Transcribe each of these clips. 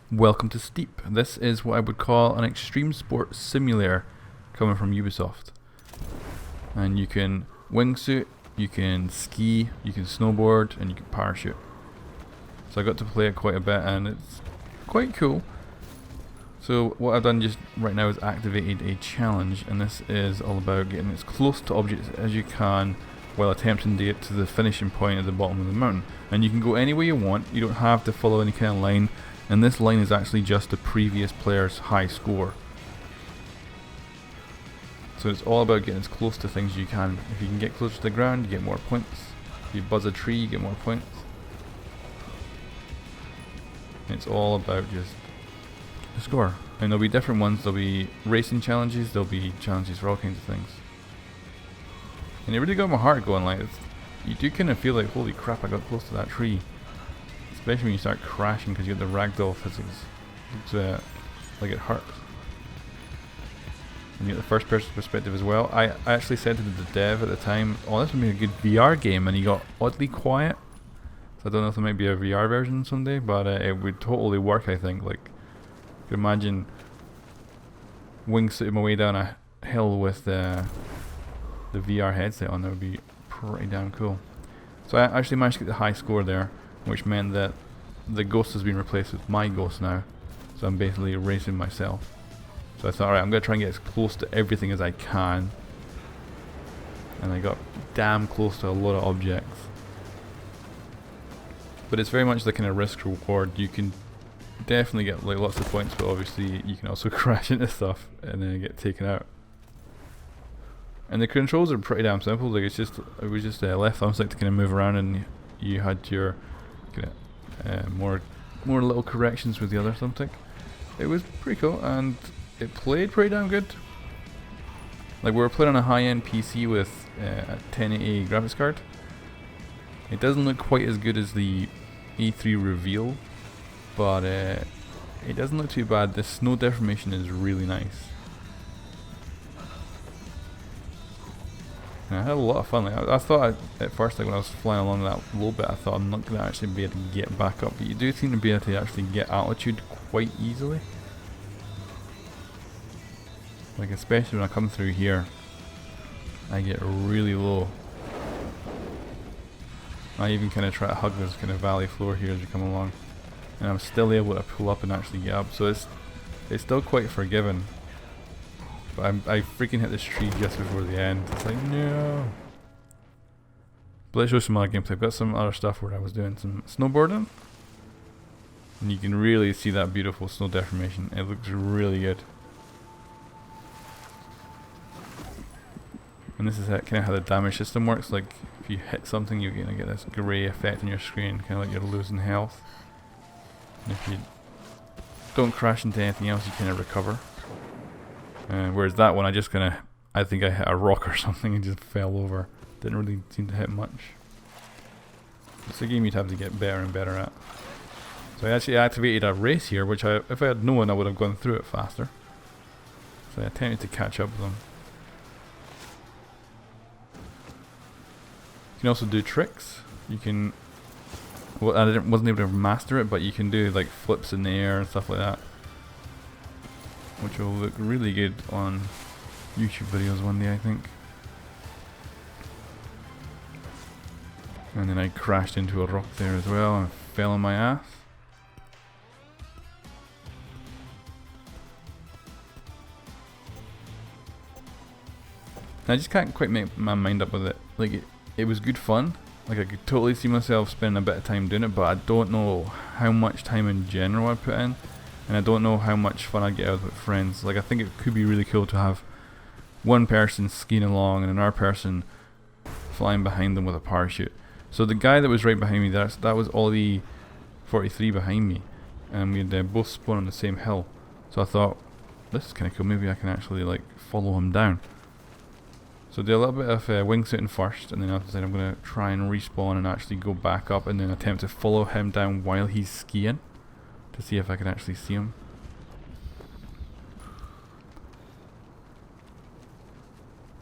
Welcome to Steep. This is what I would call an extreme sport simulator coming from Ubisoft. And you can wingsuit, you can ski, you can snowboard, and you can parachute. So I got to play it quite a bit and it's quite cool. So what I've done just right now is activated a challenge, and this is all about getting as close to objects as you can while attempting to get to the finishing point at the bottom of the mountain. And you can go any way you want, you don't have to follow any kind of line, and this line is actually just the previous player's high score. So it's all about getting as close to things as you can. If you can get closer to the ground, you get more points. If you buzz a tree, you get more points. It's all about just the score. And there'll be different ones. There'll be racing challenges, there'll be challenges for all kinds of things. And it really got my heart going. Like, you do kind of feel like, holy crap, I got close to that tree. Especially when you start crashing because you get the ragdoll physics. It's like it hurts. And you get the first person perspective as well. I actually said to the dev at the time, oh, this would be a good VR game, and he got oddly quiet. So I don't know if there might be a VR version someday, but it would totally work, I think. Like, you could imagine wingsuiting my way down a hill with the VR headset on. That would be pretty damn cool. So I actually managed to get the high score there, which meant that the ghost has been replaced with my ghost now. So I'm basically racing myself. So I thought, alright, I'm going to try and get as close to everything as I can. And I got damn close to a lot of objects. But it's very much the kind of risk reward. You can definitely get like lots of points, but obviously you can also crash into stuff and then get taken out. And the controls are pretty damn simple. Like it was just left thumbstick to kind of move around, and you had your kind of more little corrections with the other thumbstick. It was pretty cool, and it played pretty damn good. Like, we were playing on a high-end PC with a 1080 graphics card. It doesn't look quite as good as the E3 reveal, but it doesn't look too bad. The snow deformation is really nice. And I had a lot of fun. Like, I thought at first, like when I was flying along that little bit, I thought I'm not going to actually be able to get back up. But you do seem to be able to actually get altitude quite easily. Like, especially when I come through here, I get really low. I even kind of try to hug this kind of valley floor here as you come along, and I'm still able to pull up and actually get up. So it's still quite forgiving. But I freaking hit this tree just before the end. It's like, no. But let's show some other gameplay. I've got some other stuff where I was doing some snowboarding, and you can really see that beautiful snow deformation. It looks really good. And this is kind of how the damage system works. Like, if you hit something, you're gonna get this grey effect on your screen, kind of like you're losing health. And if you don't crash into anything else, you kind of recover. Whereas that one, I think I hit a rock or something and just fell over. Didn't really seem to hit much. It's a game you'd have to get better and better at. So I actually activated a race here, which if I had known, I would have gone through it faster. So I attempted to catch up with them. You can also do tricks. You can, well, wasn't able to master it, but you can do like flips in the air and stuff like that, which will look really good on YouTube videos one day, I think. And then I crashed into a rock there as well and fell on my ass. I just can't quite make my mind up with it. Like, it was good fun. Like, I could totally see myself spending a bit of time doing it, but I don't know how much time in general I put in. And I don't know how much fun I'd get out of it with friends. Like, I think it could be really cool to have one person skiing along and another person flying behind them with a parachute. So the guy that was right behind me, that was Ollie 43 behind me. And we had both spawned on the same hill. So I thought, this is kind of cool, maybe I can actually like follow him down. So do a little bit of wingsuiting first, and then after that I'm going to try and respawn and actually go back up and then attempt to follow him down while he's skiing to see if I can actually see him.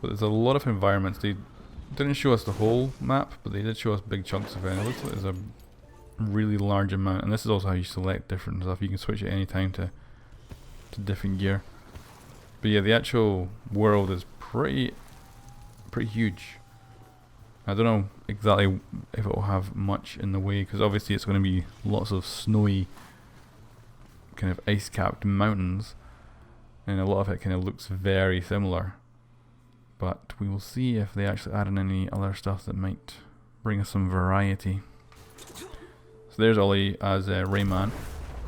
But there's a lot of environments. They didn't show us the whole map, but they did show us big chunks of it. And it looks like there's really large amount. And this is also how you select different stuff. You can switch at any time to different gear. But yeah, the actual world is pretty huge. I don't know exactly if it will have much in the way, because obviously it's going to be lots of snowy, kind of ice-capped mountains, and a lot of it kind of looks very similar. But we will see if they actually add in any other stuff that might bring us some variety. So there's Ollie as Rayman.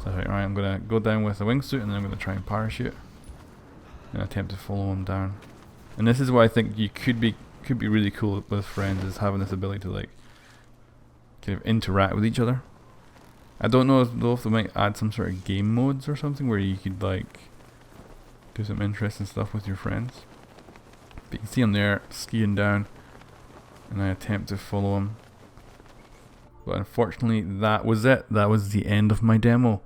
So right, I'm gonna go down with the wingsuit, and then I'm gonna try and parachute and attempt to follow him down. And this is what I think you could be really cool with friends, is having this ability to like kind of interact with each other. I don't know if they might add some sort of game modes or something where you could like do some interesting stuff with your friends. But you can see him there skiing down, and I attempt to follow him. But unfortunately, that was it. That was the end of my demo.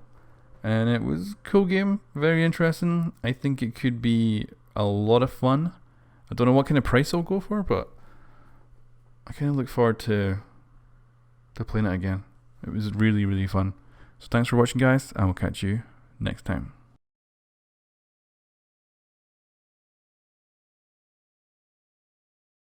And it was a cool game, very interesting. I think it could be a lot of fun. I don't know what kind of price I'll go for, but I kind of look forward to playing it again. It was really, really fun. So thanks for watching, guys, and we'll catch you next time.